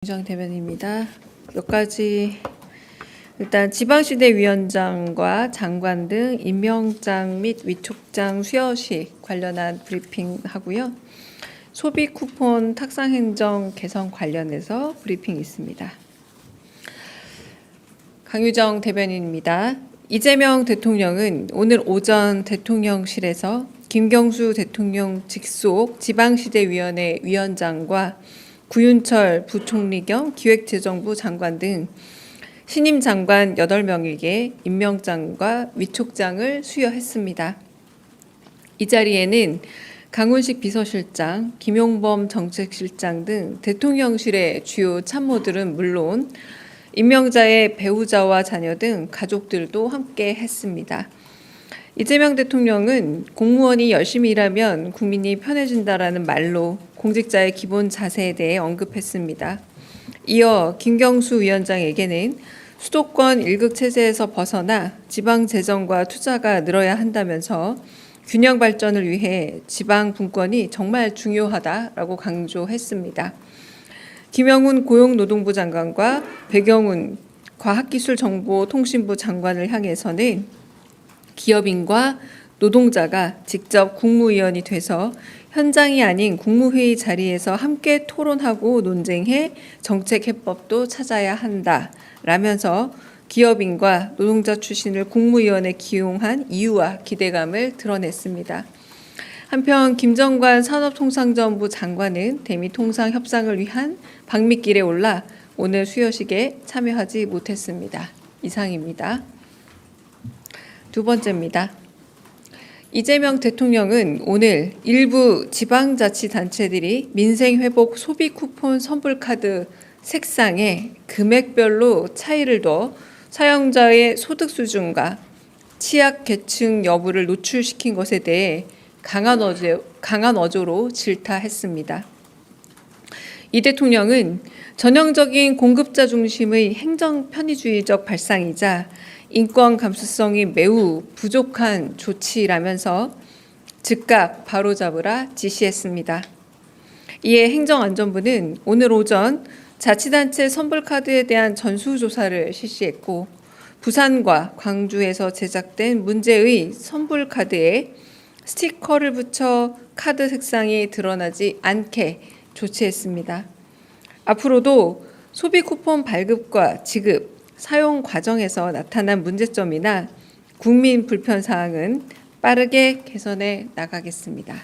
김유정 대변인입니다. 몇 가지 일단 지방시대위원장과 장관 등 임명장 및 위촉장 수여식 관련한 브리핑하고요. 소비 쿠폰 탁상 행정 개선 관련해서 브리핑이 있습니다. 강유정 대변인입니다. 이재명 대통령은 오늘 오전 대통령실에서 김경수 대통령 직속 지방시대위원회 위원장과 구윤철 부총리 겸 기획재정부 장관 등 신임 장관 8명에게 임명장과 위촉장을 수여했습니다. 이 자리에는 강훈식 비서실장, 김용범 정책실장 등 대통령실의 주요 참모들은 물론 임명자의 배우자와 자녀 등 가족들도 함께 했습니다. 이재명 대통령은 공무원이 열심히 일하면 국민이 편해진다라는 말로 공직자의 기본 자세에 대해 언급했습니다. 이어 김경수 위원장에게는 수도권 1극 체제에서 벗어나 지방 재정과 투자가 늘어야 한다면서 균형 발전을 위해 지방 분권이 정말 중요하다라고 강조했습니다. 김영훈 고용노동부 장관과 백영훈 과학기술정보통신부 장관을 향해서는 기업인과 노동자가 직접 국무위원이 돼서 현장이 아닌 국무회의 자리에서 함께 토론하고 논쟁해 정책 해법도 찾아야 한다라면서 기업인과 노동자 출신을 국무위원에 기용한 이유와 기대감을 드러냈습니다. 한편 김정관 산업통상자원부 장관은 대미통상 협상을 위한 방미길에 올라 오늘 수여식에 참여하지 못했습니다. 이상입니다. 두 번째입니다. 이재명 대통령은 오늘 일부 지방자치단체들이 민생회복 소비 쿠폰 선불카드 색상에 금액별로 차이를 둬 사용자의 소득 수준과 취약계층 여부를 노출시킨 것에 대해 강한 어조로 질타했습니다. 이 대통령은 전형적인 공급자 중심의 행정 편의주의적 발상이자 인권 감수성이 매우 부족한 조치라면서 즉각 바로잡으라 지시했습니다. 이에 행정안전부는 오늘 오전 자치단체 선불카드에 대한 전수조사를 실시했고 부산과 광주에서 제작된 문제의 선불카드에 스티커를 붙여 카드 색상이 드러나지 않게 조치했습니다. 앞으로도 소비 쿠폰 발급과 지급, 사용 과정에서 나타난 문제점이나 국민 불편 사항은 빠르게 개선해 나가겠습니다.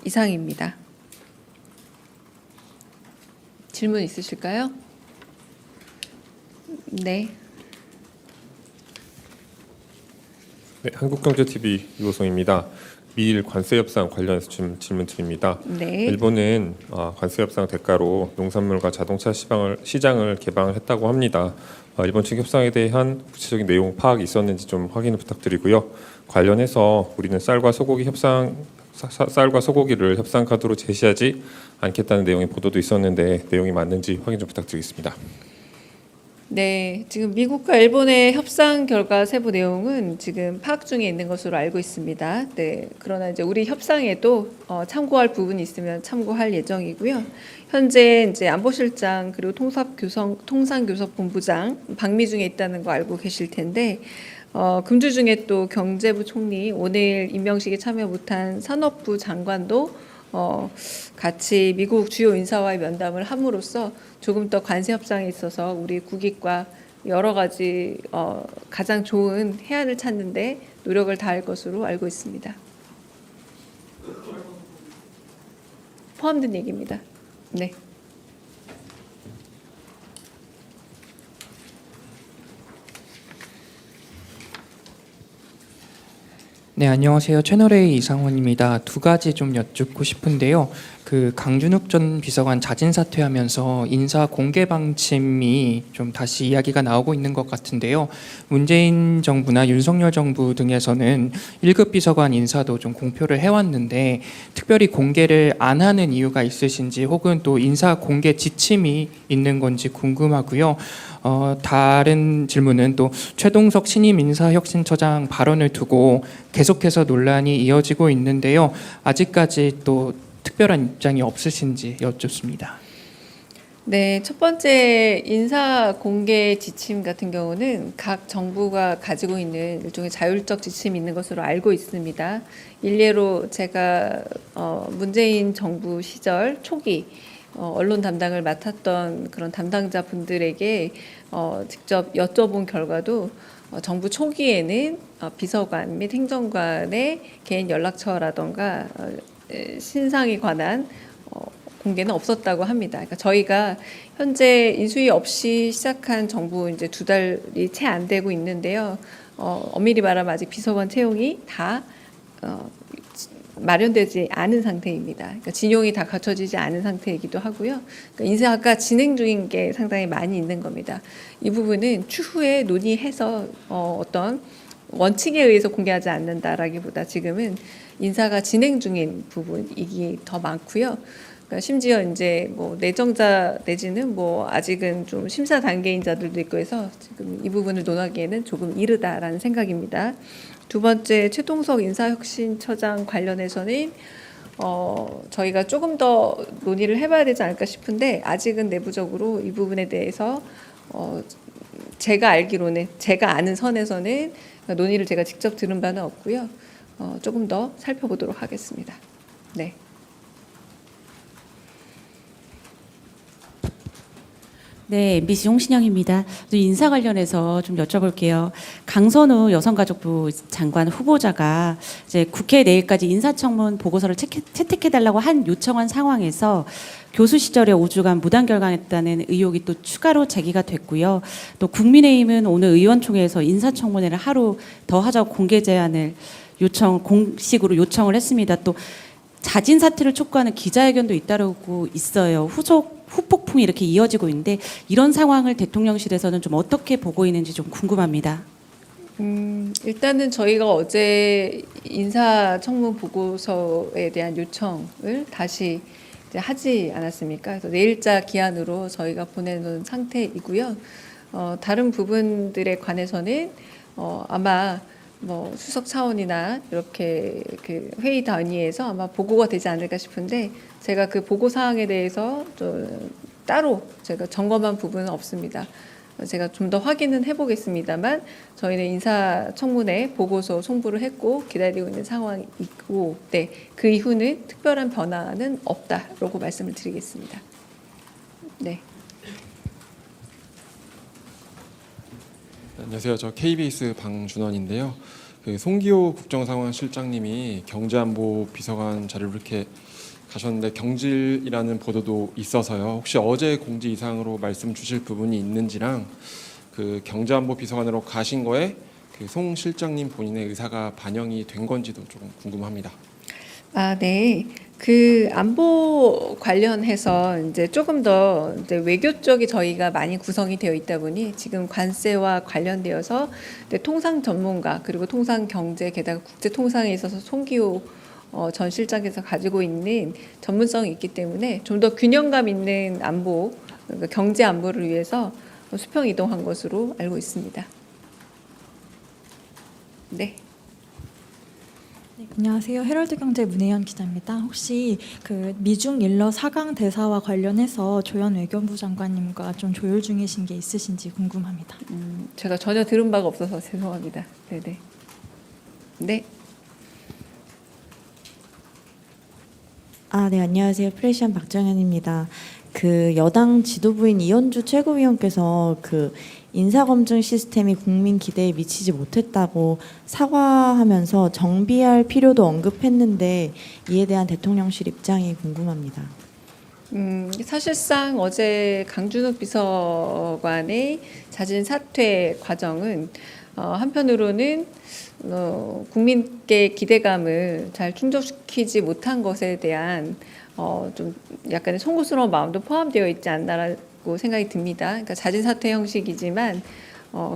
이상입니다. 질문 있으실까요? 네. 네, 한국경제TV 유호성입니다. 미일 관세 협상 관련해서 질문 드립니다. 네. 일본은 관세 협상 대가로 농산물과 자동차 시장을 개방했다고 합니다. 일본 측 협상에 대한 구체적인 내용 파악이 있었는지 좀 확인을 부탁드리고요. 관련해서 우리는 쌀과 소고기를 협상 카드로 제시하지 않겠다는 내용의 보도도 있었는데 내용이 맞는지 확인 좀 부탁드리겠습니다. 네, 지금 미국과 일본의 협상 결과 세부 내용은 지금 파악 중에 있는 것으로 알고 있습니다. 네, 그러나 이제 우리 협상에도 참고할 부분이 있으면 참고할 예정이고요. 현재 이제 안보실장 그리고 통상교섭본부장 방미 중에 있다는 거 알고 계실 텐데 금주 중에 또 경제부 총리 오늘 임명식에 참여 못한 산업부 장관도 같이 미국 주요 인사와의 면담을 함으로써 조금 더 관세 협상에 있어서 우리 국익과 여러 가지 가장 좋은 해안을 찾는데 노력을 다할 것으로 알고 있습니다. 포함된 얘기입니다. 네. 네, 안녕하세요. 채널A 이상원입니다. 두 가지 좀 여쭙고 싶은데요. 그 강준욱 전 비서관 자진 사퇴하면서 인사 공개 방침이 좀 다시 이야기가 나오고 있는 것 같은데요. 문재인 정부나 윤석열 정부 등에서는 1급 비서관 인사도 좀 공표를 해왔는데 특별히 공개를 안 하는 이유가 있으신지 혹은 또 인사 공개 지침이 있는 건지 궁금하고요. 다른 질문은 또 최동석 신임 인사혁신처장 발언을 두고 계속해서 논란이 이어지고 있는데요. 아직까지 또 특별한 입장이 없으신지 여쭙습니다. 네, 첫 번째 인사 공개 지침 같은 경우는 각 정부가 가지고 있는 일종의 자율적 지침이 있는 것으로 알고 있습니다. 일례로 제가 문재인 정부 시절 초기 언론 담당을 맡았던 그런 담당자 분들에게 직접 여쭤본 결과도 정부 초기에는 비서관 및 행정관의 개인 연락처라던가 신상에 관한 공개는 없었다고 합니다. 그러니까 저희가 현재 인수위 없이 시작한 정부 이제 2달이 채 안 되고 있는데요. 엄밀히 말하면 아직 비서관 채용이 다 마련되지 않은 상태입니다. 그러니까 진용이 다 갖춰지지 않은 상태이기도 하고요. 그러니까 인사가 진행 중인 게 상당히 많이 있는 겁니다. 이 부분은 추후에 논의해서 어떤 원칙에 의해서 공개하지 않는다라기보다 지금은 인사가 진행 중인 부분이기 더 많고요. 그러니까 심지어 이제 뭐 내정자 내지는 뭐 아직은 좀 심사 단계인 자들도 있고 해서 지금 이 부분을 논하기에는 조금 이르다라는 생각입니다. 두 번째 최동석 인사혁신처장 관련해서는 저희가 조금 더 논의를 해봐야 되지 않을까 싶은데 아직은 내부적으로 이 부분에 대해서 제가 알기로는 제가 아는 선에서는 논의를 제가 직접 들은 바는 없고요. 조금 더 살펴보도록 하겠습니다. 네. 네, MBC 홍신영입니다. 인사 관련해서 좀 여쭤볼게요. 강선우 여성가족부 장관 후보자가 이제 국회 내일까지 인사청문 보고서를 채택해달라고 요청한 상황에서 교수 시절에 5주간 무단 결강했다는 의혹이 또 추가로 제기가 됐고요. 또 국민의힘은 오늘 의원총회에서 인사청문회를 하루 더 하자고 공개 제안을 공식으로 요청을 했습니다. 또 자진 사퇴를 촉구하는 기자회견도 잇따르고 있어요. 후폭풍이 이렇게 이어지고 있는데 이런 상황을 대통령실에서는 좀 어떻게 보고 있는지 좀 궁금합니다. 일단은 저희가 어제 인사청문 보고서에 대한 요청을 다시 이제 하지 않았습니까? 그래서 내일자 기한으로 저희가 보내놓은 상태이고요. 다른 부분들에 관해서는 아마 뭐 수석 차원이나 이렇게 그 회의 단위에서 아마 보고가 되지 않을까 싶은데 제가 그 보고 사항에 대해서 좀 따로 제가 점검한 부분은 없습니다. 제가 좀 더 확인은 해보겠습니다만 저희는 인사청문회 보고서 송부를 했고 기다리고 있는 상황이고 네, 그 이후는 특별한 변화는 없다라고 말씀을 드리겠습니다. 네. 안녕하세요. 저 KBS 방준원인데요. 그 송기호 국정상황실장님이 경제안보 비서관 자리를 이렇게 가셨는데 경질이라는 보도도 있어서요. 혹시 어제 공지 이상으로 말씀 주실 부분이 있는지랑 그 경제안보 비서관으로 가신 거에 그 송 실장님 본인의 의사가 반영이 된 건지도 조금 궁금합니다. 아, 네. 그 안보 관련해서 이제 조금 더 이제 외교 쪽이 저희가 많이 구성이 되어 있다 보니 지금 관세와 관련되어서 통상 전문가 그리고 통상 경제 게다가 국제 통상에 있어서 송기호 전 실장께서 가지고 있는 전문성이 있기 때문에 좀 더 균형감 있는 안보, 그러니까 경제 안보를 위해서 수평 이동한 것으로 알고 있습니다. 네. 네, 안녕하세요. 헤럴드 경제 문혜연 기자입니다. 혹시 그 미중 일러 4강 대사와 관련해서 조현 외교부 장관님과 좀 조율 중이신 게 있으신지 궁금합니다. 제가 전혀 들은 바가 없어서 죄송합니다. 네네. 네. 네, 안녕하세요. 프레시안 박정현입니다. 그 여당 지도부인 이현주 최고위원께서 그 인사검증 시스템이 국민 기대에 미치지 못했다고 사과하면서 정비할 필요도 언급했는데 이에 대한 대통령실 입장이 궁금합니다. 사실상 어제 강준욱 비서관의 자진 사퇴 과정은 한편으로는 국민께 기대감을 잘 충족시키지 못한 것에 대한 좀 약간의 송구스러운 마음도 포함되어 있지 않나라고 생각이 듭니다. 그러니까 자진 사퇴 형식이지만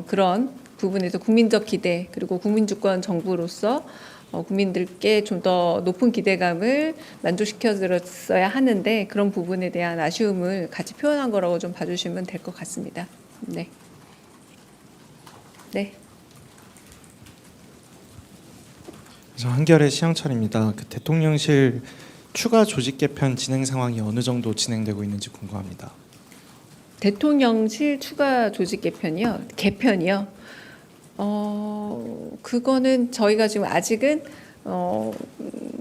그런 부분에서 국민적 기대 그리고 국민주권 정부로서 국민들께 좀 더 높은 기대감을 만족시켜드렸어야 하는데 그런 부분에 대한 아쉬움을 같이 표현한 거라고 좀 봐주시면 될 것 같습니다. 네. 네. 한겨레 시영철입니다. 그 대통령실 추가 조직 개편 진행 상황이 어느 정도 진행되고 있는지 궁금합니다. 대통령실 추가 조직 개편이요. 그거는 저희가 지금 아직은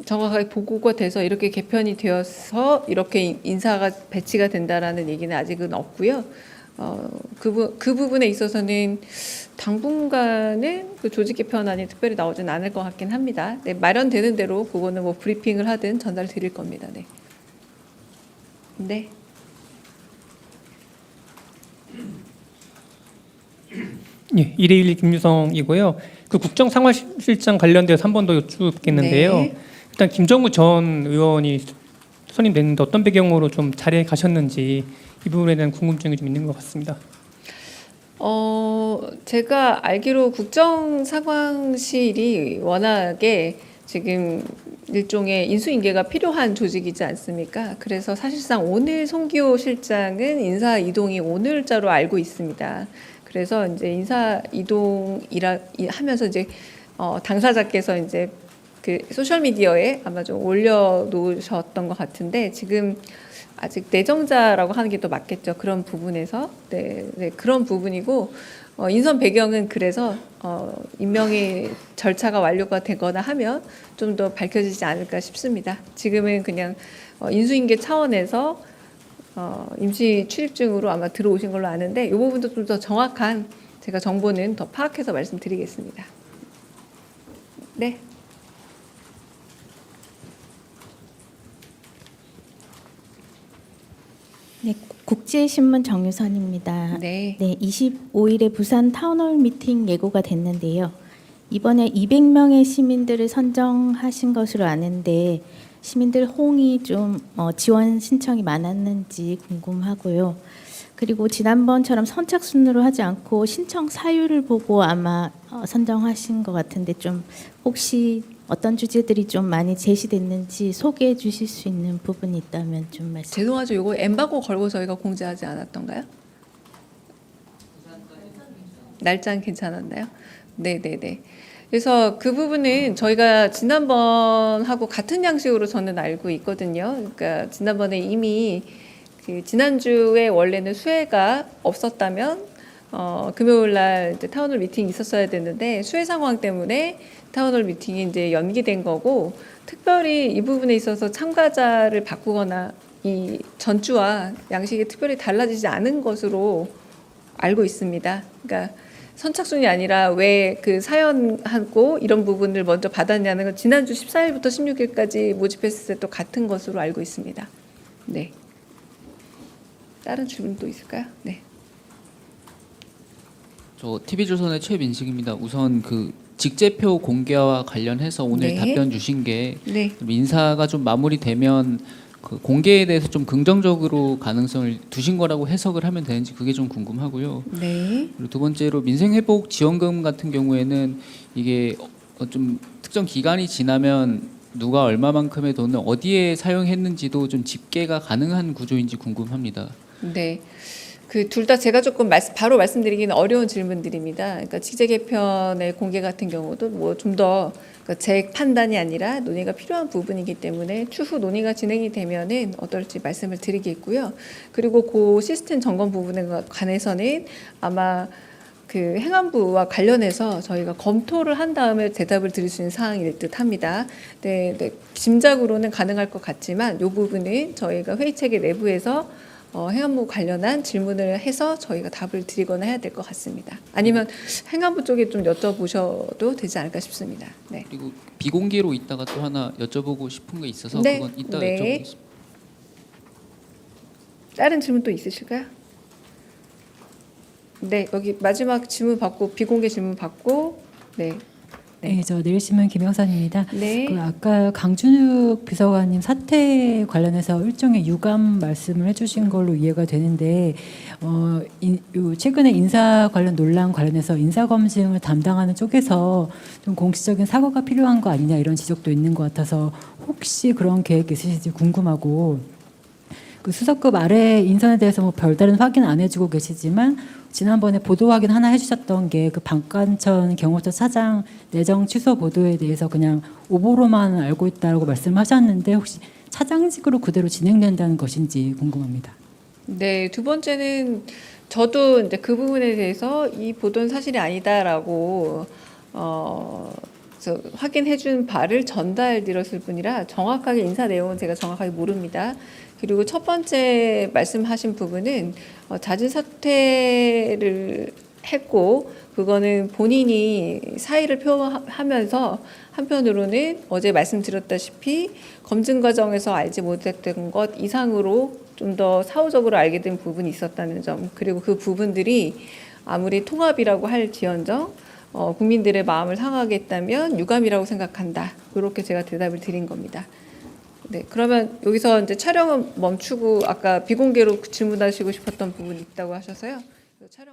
정확하게 보고가 돼서 이렇게 개편이 되어서 이렇게 인사가 배치가 된다라는 얘기는 아직은 없고요. 그 부분에 있어서는 당분간은 그 조직 개편안이 특별히 나오진 않을 것 같긴 합니다. 네, 마련되는 대로 그거는 뭐 브리핑을 하든 전달 드릴 겁니다. 네. 네. 예, 121 김유성이고요. 그 국정상황실장 관련돼서 한 번 더 여쭙겠는데요. 네. 일단 김정우 전 의원이 선임됐는데 어떤 배경으로 좀 자리에 가셨는지 이 부분에 대한 궁금증이 좀 있는 것 같습니다. 제가 알기로 국정상황실이 워낙에 지금 일종의 인수인계가 필요한 조직이지 않습니까? 그래서 사실상 오늘 송기호 실장은 인사 이동이 오늘자로 알고 있습니다. 그래서 이제 인사 이동이라 하면서 이제 당사자께서 이제 그 소셜 미디어에 아마 좀 올려놓으셨던 것 같은데 지금 아직 내정자라고 하는 게 더 맞겠죠. 그런 부분에서 네, 그런 부분이고 인선 배경은 그래서 임명의 절차가 완료가 되거나 하면 좀 더 밝혀지지 않을까 싶습니다. 지금은 그냥 인수인계 차원에서 임시 출입증으로 아마 들어오신 걸로 아는데 이 부분도 좀 더 정확한 제가 정보는 더 파악해서 말씀드리겠습니다. 네. 네, 국제신문 정유선입니다. 네. 네, 25일에 부산 타운홀 미팅 예고가 됐는데요. 이번에 200명의 시민들을 선정하신 것으로 아는데 시민들 호응이 좀 지원 신청이 많았는지 궁금하고요. 그리고 지난번처럼 선착순으로 하지 않고 신청 사유를 보고 아마 선정하신 것 같은데 좀 혹시 어떤 주제들이 좀 많이 제시됐는지 소개해 주실 수 있는 부분이 있다면 좀 말씀. 죄송하죠. 이거 엠바고 걸고 저희가 공지하지 않았던가요? 날짜는 괜찮았나요? 네네네. 그래서 그 부분은 저희가 지난번하고 같은 양식으로 저는 알고 있거든요. 그러니까 지난번에 이미 그 지난주에 원래는 수혜가 없었다면 금요일 날 이제 타운홀 미팅이 있었어야 됐는데 수혜 상황 때문에 타운홀 미팅이 이제 연기된 거고 특별히 이 부분에 있어서 참가자를 바꾸거나 이 전주와 양식이 특별히 달라지지 않은 것으로 알고 있습니다. 그러니까 선착순이 아니라 왜 그 사연하고 이런 부분을 먼저 받았냐는 건 지난주 14일부터 16일까지 모집했을 때 또 같은 것으로 알고 있습니다. 네. 다른 질문도 있을까요? 네. 저 TV조선의 최민식입니다. 우선 그 직제표 공개와 관련해서 오늘 네. 답변 주신 게 네. 인사가 좀 마무리되면 그 공개에 대해서 좀 긍정적으로 가능성을 두신 거라고 해석을 하면 되는지 그게 좀 궁금하고요. 네. 그리고 두 번째로 민생회복 지원금 같은 경우에는 이게 좀 특정 기간이 지나면 누가 얼마만큼의 돈을 어디에 사용했는지도 좀 집계가 가능한 구조인지 궁금합니다. 네. 그 둘 다 제가 조금 바로 말씀드리기는 어려운 질문들입니다. 그러니까 직제 개편의 공개 같은 경우도 뭐 좀 더 제 판단이 아니라 논의가 필요한 부분이기 때문에 추후 논의가 진행이 되면은 어떨지 말씀을 드리겠고요. 그리고 그 시스템 점검 부분에 관해서는 아마 그 행안부와 관련해서 저희가 검토를 한 다음에 대답을 드릴 수 있는 사항일 듯합니다. 네, 짐작으로는 가능할 것 같지만 이 부분은 저희가 회의 체계 내부에서 행안부 관련한 질문을 해서 저희가 답을 드리거나 해야 될 것 같습니다. 아니면 행안부 쪽에 좀 여쭤보셔도 되지 않을까 싶습니다. 네. 그리고 비공개로 이따가 또 하나 여쭤보고 싶은 게 있어서 네. 그건 이따 네. 여쭤보겠습니다. 다른 질문 또 있으실까요? 네, 여기 마지막 질문 받고 비공개 질문 받고 네. 네, 저 내일신문 김영선입니다. 네. 그 아까 강준욱 비서관님 사태 관련해서 일종의 유감 말씀을 해주신 걸로 이해가 되는데 최근에 인사 관련 논란 관련해서 인사 검증을 담당하는 쪽에서 좀 공식적인 사과가 필요한 거 아니냐 이런 지적도 있는 것 같아서 혹시 그런 계획 있으신지 궁금하고 그 수석급 아래 인선에 대해서 뭐 별다른 확인 안 해주고 계시지만 지난번에 보도 확인 하나 해주셨던 게 그 방관천 경호처 차장 내정 취소 보도에 대해서 그냥 오보로만 알고 있다고 말씀하셨는데 혹시 차장직으로 그대로 진행된다는 것인지 궁금합니다. 네, 두 번째는 저도 이제 그 부분에 대해서 이 보도는 사실이 아니다라고 확인해준 바를 전달드렸을 뿐이라 정확하게 인사 내용은 제가 정확하게 모릅니다. 그리고 첫 번째 말씀하신 부분은 잦은 사퇴를 했고 그거는 본인이 사의를 표하면서 한편으로는 어제 말씀드렸다시피 검증 과정에서 알지 못했던 것 이상으로 좀 더 사후적으로 알게 된 부분이 있었다는 점, 그리고 그 부분들이 아무리 통합이라고 할지언정 국민들의 마음을 상하게 했다면 유감이라고 생각한다. 이렇게 제가 대답을 드린 겁니다. 네, 그러면 여기서 이제 촬영은 멈추고 아까 비공개로 질문하시고 싶었던 부분이 있다고 하셔서요. 촬영